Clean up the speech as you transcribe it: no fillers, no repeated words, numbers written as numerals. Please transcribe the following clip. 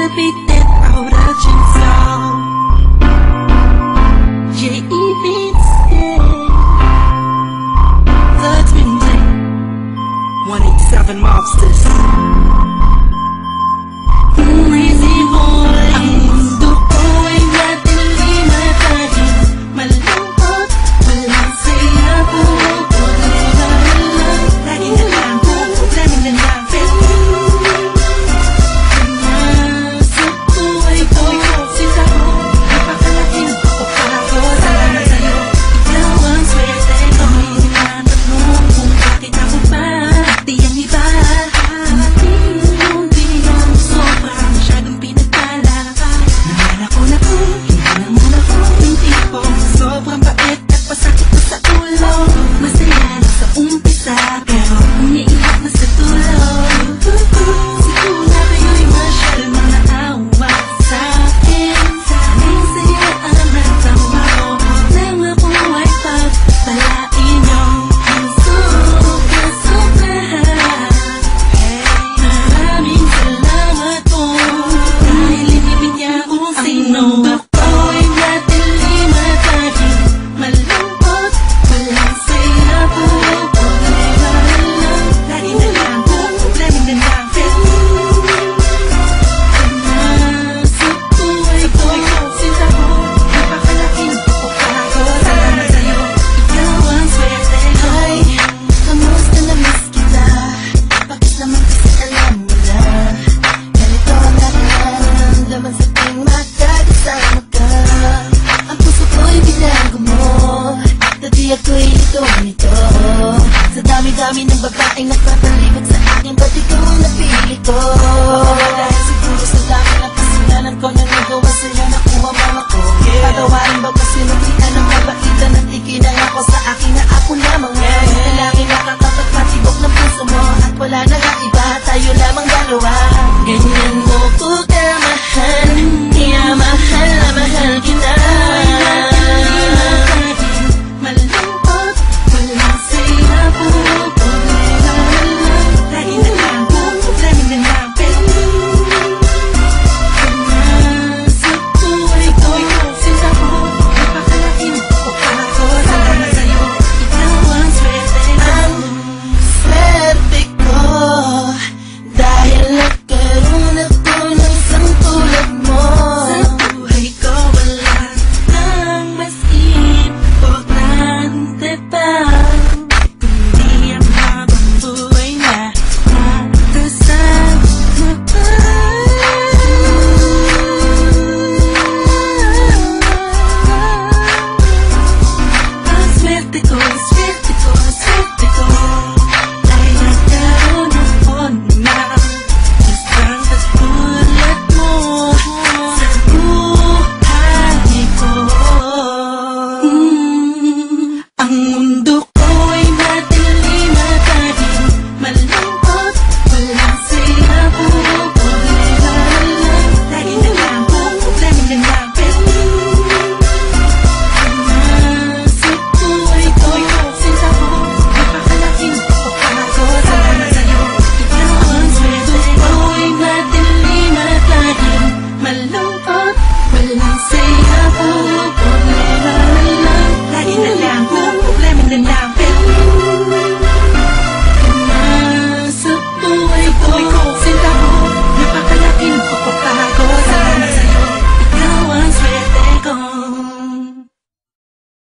elevated auracin sound. The Twin Blade 187 Mobsters. Crazy boy. Ang mundo ko ay madilim at taging malungkot. Walang saya, puro problema lang. Lagi na lang, puro problema na lang. Pinasok ko ay toxic ako. Napakalaking ako para ko. Salamat sa'yo, ikaw ang swerte ko. Hinihanap mo kung bakit ako ba di ang iba. Sobrang bait at pasakit ko sa ulo. Masaya lang sa umpisa, pero umiiyak na sa dulo. Siguro kayo'y masyal mga awa sa akin. Sana'y saya ang nagtama ko nang ako ay pagpalain nyo. Ang sobra-sobra. Maraming salamat po dahil inibig niya kung sino ako. Sa dami-dami ng babaeng nagpapaligid sa akin, ba't ikaw ang napili ko? Baka dahil siguro sa dami ng kasalanan ko na nagawa sa'yo, nakuha mama ko. Patawarin ba kasi nagkita ng mabaitan at ikinang ako sa akin na ako lamang. Lalaki nakakapagpatibok ng puso mo at wala na